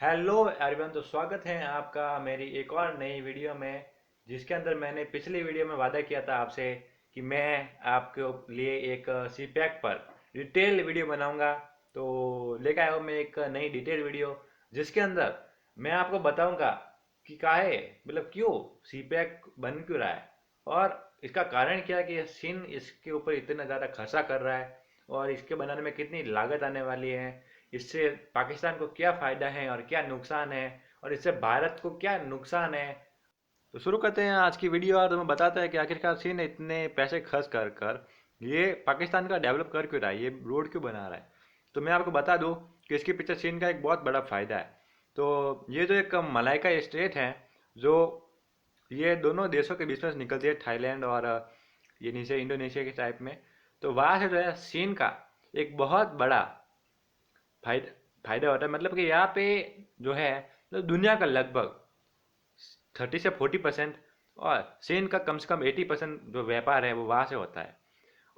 Hello everyone. तो स्वागत है आपका मेरी एक और नई वीडियो में, जिसके अंदर मैंने पिछली वीडियो में वादा किया था आपसे कि मैं आपके लिए एक सी पैक पर डिटेल वीडियो बनाऊंगा। तो लेकर आया हूँ मैं एक नई डिटेल वीडियो, जिसके अंदर मैं आपको बताऊंगा कि काहे मतलब क्यों सी पैक बन क्यों रहा है, और इसका कारण क्या है कि चीन इसके ऊपर इतना ज़्यादा खर्चा कर रहा है, और इसके बनाने में कितनी लागत आने वाली है, इससे पाकिस्तान को क्या फायदा है और क्या नुकसान है, और इससे भारत को क्या नुकसान है। तो शुरू करते हैं आज की वीडियो और तुम्हें बताते हैं कि आखिरकार चीन इतने पैसे खर्च कर कर ये पाकिस्तान का डेवलप कर क्यों रहा है, ये रोड क्यों बना रहा है। तो मैं आपको बता दूं कि इसके पीछे चीन का एक बहुत बड़ा फायदा है। तो ये जो एक मलाइका स्टेट है, जो ये दोनों देशों के बीच में से निकलती है, थाईलैंड और ये नीचे इंडोनेशिया के टाइप में। तो वहाँ से जो है चीन का एक बहुत बड़ा फायदा फायदा होता है। मतलब कि यहाँ पे जो है मतलब दुनिया का लगभग 30 से 40% और चीन का कम से कम 80% जो व्यापार है वो वहाँ से होता है।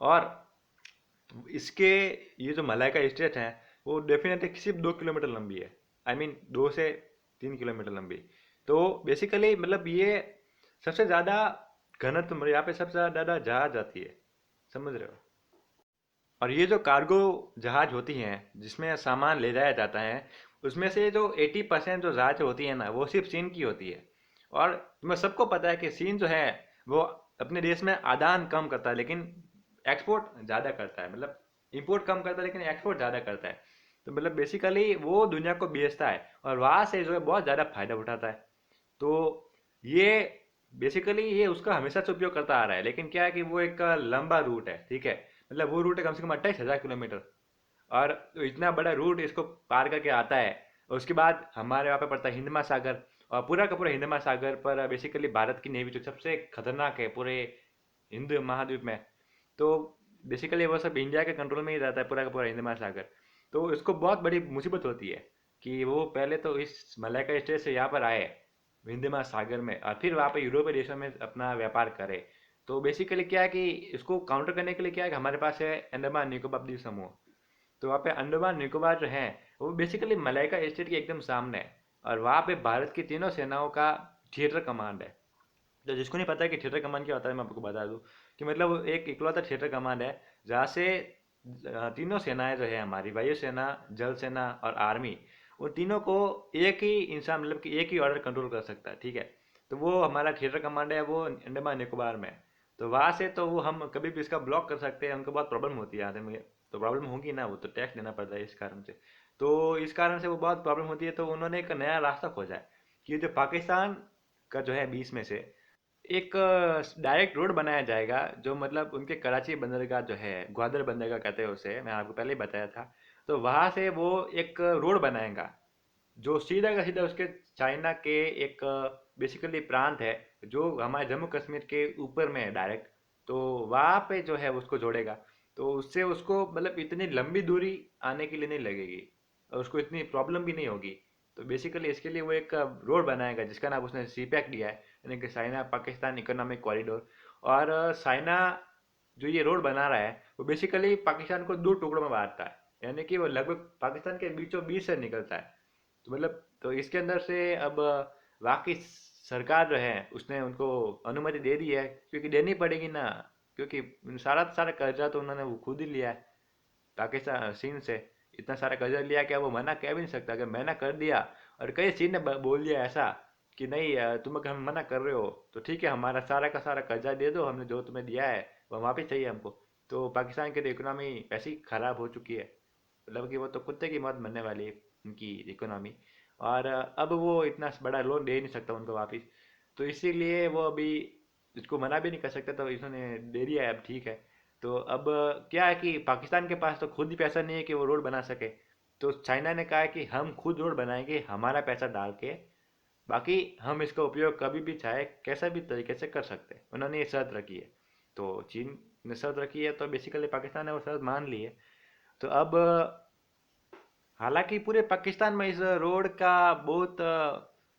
और इसके ये जो मलाइका स्टेट है वो डेफिनेटली सिर्फ 2 किलोमीटर लंबी है। आई मीन 2 से 3 किलोमीटर लंबी। तो बेसिकली मतलब ये सबसे ज़्यादा घनत्व मतलब यहाँ पे सबसे ज़्यादा जहाज आती है, समझ रहे हो। और ये जो कार्गो जहाज होती हैं जिसमें सामान ले जाया जाता है, उसमें से जो 80% जो जहाज होती है ना वो सिर्फ चीन की होती है। और तुम्हें सबको पता है कि चीन जो है वो अपने देश में आदान कम करता है लेकिन एक्सपोर्ट ज़्यादा करता है। मतलब इंपोर्ट कम करता है लेकिन एक्सपोर्ट ज़्यादा करता है। तो मतलब बेसिकली वो दुनिया को बेचता है और वहाँ से जो है बहुत ज़्यादा फायदा उठाता है। तो ये बेसिकली ये उसका हमेशा से उपयोग करता आ रहा है, लेकिन क्या है कि वो एक लंबा रूट है, ठीक है। मतलब वो रूट है कम से कम 28,000 किलोमीटर। और तो इतना बड़ा रूट इसको पार करके आता है। और उसके बाद हमारे वहाँ पे पड़ता है हिंद महासागर। और पूरा का पूरा हिंद महासागर पर बेसिकली भारत की नेवी जो सबसे खतरनाक है पूरे हिंद महाद्वीप में। तो बेसिकली वो सब इंडिया के कंट्रोल में ही रहता है, पूरा का पूरा हिंद महासागर। तो इसको बहुत बड़ी मुसीबत होती है कि वो पहले तो इस मलाइका स्टेट से यहाँ पर आए हिंद महासागर में, और फिर वहाँ पे यूरोपीय देशों में अपना व्यापार करे। तो बेसिकली क्या है कि इसको काउंटर करने के लिए क्या है कि हमारे पास है अंडमान निकोबार द्वीप समूह। तो वहाँ पे अंडमान निकोबार जो है वो बेसिकली मलाइका स्टेट के एकदम सामने है। और वहाँ पे भारत की तीनों सेनाओं का थिएटर कमांड है। तो जिसको नहीं पता है कि थिएटर कमांड क्या होता है, मैं आपको बता दूं कि मतलब वो एक इकलौता थिएटर कमांड है जहाँ से तीनों सेनाएं जो है हमारी वायुसेना, जल सेना और आर्मी, वो तीनों को एक ही इंसान मतलब कि एक ही ऑर्डर कंट्रोल कर सकता है, ठीक है। तो वो हमारा थिएटर कमांड है वो अंडमान निकोबार में है। तो वहाँ से तो वो हम कभी भी इसका ब्लॉक कर सकते हैं, उनको बहुत प्रॉब्लम होती है आने में। तो प्रॉब्लम होगी ना, वो तो टैक्स देना पड़ता है इस कारण से। तो इस कारण से वो बहुत प्रॉब्लम होती है। तो उन्होंने एक नया रास्ता खोजा है कि जो पाकिस्तान का जो है बीच में से एक डायरेक्ट रोड बनाया जाएगा, जो मतलब उनके कराची बंदरगाह जो है, ग्वादर बंदरगाह कहते हैं उसे, मैं आपको पहले ही बताया था। तो वहां से वो एक रोड बनाएगा जो सीधा का सीधा उसके चाइना के एक बेसिकली प्रांत है जो हमारे जम्मू कश्मीर के ऊपर में है डायरेक्ट। तो वहाँ पे जो है उसको जोड़ेगा। तो उससे उसको मतलब इतनी लंबी दूरी आने के लिए नहीं लगेगी और उसको इतनी प्रॉब्लम भी नहीं होगी। तो बेसिकली इसके लिए वो एक रोड बनाएगा जिसका नाम उसने सी पैक दिया है, यानी कि चाइना पाकिस्तान इकोनॉमिक कॉरिडोर। और चाइना जो ये रोड बना रहा है वो बेसिकली पाकिस्तान को दो टुकड़ों में बांटता है, यानी कि वो लगभग पाकिस्तान के बीचों बीच से निकलता है। तो मतलब तो इसके अंदर से अब वाकई सरकार जो है उसने उनको अनुमति दे दी है, क्योंकि देनी पड़ेगी ना। क्योंकि सारा सारा कर्जा तो उन्होंने वो खुद ही लिया है पाकिस्तान चीन से। इतना सारा कर्जा लिया कि अब वो मना कह भी नहीं सकता। अगर मना कर दिया और कई चीन ने बोल दिया ऐसा कि नहीं तुम अगर हम मना कर रहे हो तो ठीक है, हमारा सारा का सारा कर्जा दे दो, हमने जो तुम्हें दिया है वो वापस चाहिए हमको। तो पाकिस्तान की तो इकोनॉमी ऐसी खराब हो चुकी है, मतलब कि वो तो कुत्ते की मौत मरने वाली है उनकी इकोनॉमी। और अब वो इतना बड़ा लोन दे ही नहीं सकता उनको वापस। तो इसीलिए वो अभी इसको मना भी नहीं कर सकते, तो इन्होंने दे दिया है, अब ठीक है। तो अब क्या है कि पाकिस्तान के पास तो खुद ही पैसा नहीं है कि वो रोड बना सके। तो चाइना ने कहा है कि हम खुद रोड बनाएंगे हमारा पैसा डाल के, बाकी हम इसका उपयोग कभी भी चाहे कैसा भी तरीके से कर सकते हैं। उन्होंने ये शर्त रखी है। तो चीन ने शर्त रखी है तो बेसिकली पाकिस्तान ने वो शर्त मान ली है। तो अब हालांकि पूरे पाकिस्तान में इस रोड का बहुत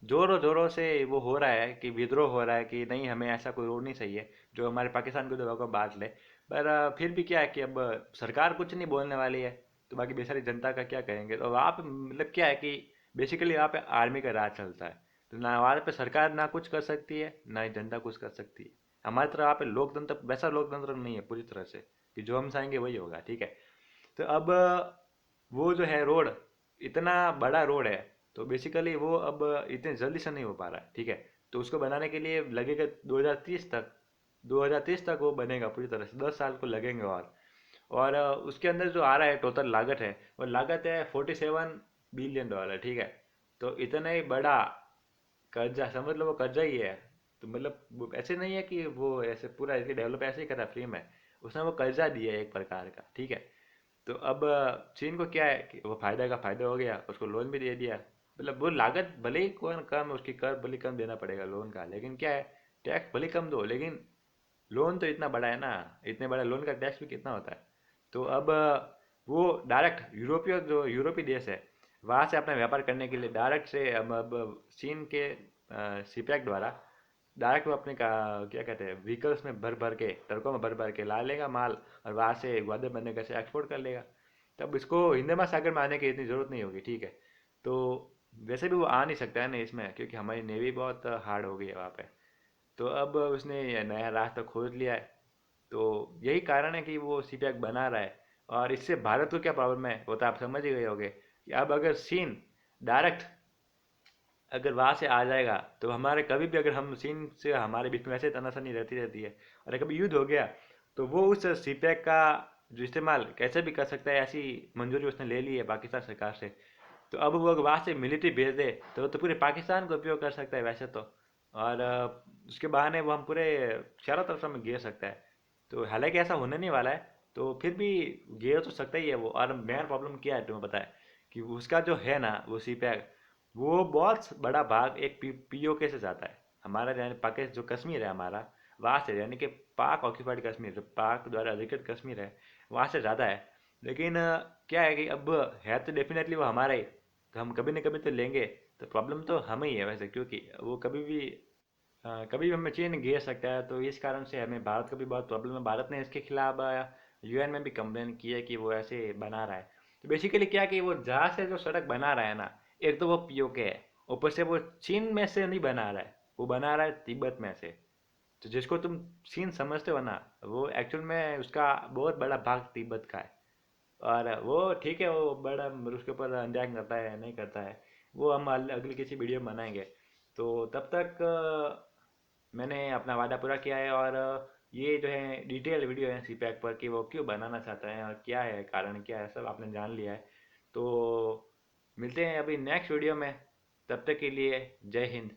जोरों जोरों से वो हो रहा है कि विद्रोह हो रहा है कि नहीं, हमें ऐसा कोई रोड नहीं चाहिए जो हमारे पाकिस्तान को दबाव को बांट ले। पर फिर भी क्या है कि अब सरकार कुछ नहीं बोलने वाली है, तो बाकी बेचारी जनता का क्या कहेंगे। तो वहाँ पे मतलब क्या है कि बेसिकली यहाँ पे आर्मी का राज चलता है। तो ना वहाँ पे सरकार ना कुछ कर सकती है, ना ही जनता कुछ कर सकती है। हमारी तरह यहाँ पे लोकतंत्र, वैसा लोकतंत्र नहीं है पूरी तरह से कि जो हम चाहेंगे वही होगा, ठीक है। तो अब वो जो है रोड, इतना बड़ा रोड है, तो बेसिकली वो अब इतने जल्दी से नहीं हो पा रहा है, ठीक है। तो उसको बनाने के लिए लगेगा 2030 तक, 2030 तक वो बनेगा पूरी तरह से, 10 साल को लगेंगे। और उसके अंदर जो आ रहा है टोटल लागत है, वो लागत है $47 बिलियन, ठीक है। तो इतना ही बड़ा कर्जा, समझ लो वो कर्जा ही है। तो मतलब वो ऐसे नहीं है कि वो ऐसे पूरा इसके डेवलप ऐसे ही करा फ्री में, उसने वो कर्जा दिया है एक प्रकार का, ठीक है। तो अब चीन को क्या है कि वो फायदा का फायदा हो गया, उसको लोन भी दे दिया। मतलब वो लागत भले ही कौन कम, उसकी कर भले कम देना पड़ेगा लोन का, लेकिन क्या है, टैक्स भले कम दो, लेकिन लोन तो इतना बड़ा है ना, इतने बड़ा लोन का टैक्स भी कितना होता है। तो अब वो डायरेक्ट यूरोपीय, जो यूरोपीय देश है, वहाँ से अपना व्यापार करने के लिए डायरेक्ट से अब चीन के सीपैक द्वारा डायरेक्ट वो अपने का क्या कहते हैं, व्हीकल्स में भर भर के, ट्रकों में भर भर के ला लेगा माल, और वहाँ से ग्वादर बंदरगाह से एक्सपोर्ट कर लेगा। तब इसको हिंद महासागर में आने की इतनी ज़रूरत नहीं होगी, ठीक है। तो वैसे भी वो आ नहीं सकता है ना इसमें, क्योंकि हमारी नेवी बहुत हार्ड हो गई है वहाँ पे। तो अब उसने ये नया रास्ता खोज लिया है। तो यही कारण है कि वो सी पैक बना रहा है। और इससे भारत को क्या प्रॉब्लम है वो तो आप समझ ही गए होंगे कि अब अगर चीन डायरेक्ट अगर वहाँ से आ जाएगा, तो हमारे कभी भी अगर हम चीन से, हमारे बीच में वैसे तनातनी रहती रहती है, और कभी युद्ध हो गया, तो वो उस सी पैक का जो इस्तेमाल कैसे भी कर सकता है, ऐसी मंजूरी उसने ले ली है पाकिस्तान सरकार से। तो अब वो अगर वहाँ से मिलिट्री भेज दे, तो वो तो पूरे पाकिस्तान को उपयोग कर सकता है वैसे तो। और उसके बहाने वो हम पूरे चारों तरफ से हमें घेर सकता है। तो हालांकि ऐसा होने नहीं वाला है, तो फिर भी घेर तो सकता ही है वो। और मेन प्रॉब्लम क्या है तुम्हें पता है कि उसका जो है ना वो सी पैक, वो बहुत बड़ा भाग एक पीओके से जाता है। हमारा यानी पाकिस्तान जो कश्मीर है हमारा, वहाँ से, यानी कि पाक ऑक्यूपाइड कश्मीर, जो पाक द्वारा अधिकृत कश्मीर है, वहाँ से ज़्यादा है। लेकिन क्या है कि अब है तो डेफिनेटली वो हमारा ही, तो हम कभी न कभी तो लेंगे। तो प्रॉब्लम तो हमें ही है वैसे, क्योंकि वो कभी भी हमें चीन घेर सकता है। तो इस कारण से हमें भारत को भी बहुत प्रॉब्लम है। भारत ने इसके खिलाफ यूएन में भी कंप्लेन की है कि वो ऐसे बना रहा है। तो बेसिकली क्या कि वो जहाँ से जो सड़क बना रहा है ना, एक तो वो पीओके है, ऊपर से वो चीन में से नहीं बना रहा है, वो बना रहा है तिब्बत में से। तो जिसको तुम चीन समझते हो ना, वो एक्चुअल में उसका बहुत बड़ा भाग तिब्बत का है। और वो ठीक है, वो बड़ा उसके ऊपर अन्याय करता है नहीं करता है, वो हम अगली किसी वीडियो में बनाएंगे। तो तब तक मैंने अपना वादा पूरा किया है। और ये जो है डिटेल वीडियो है सी पैक पर कि वो क्यों बनाना चाहता है और क्या है कारण, क्या है, सब आपने जान लिया है। तो मिलते हैं अभी नेक्स्ट वीडियो में, तब तक के लिए जय हिंद।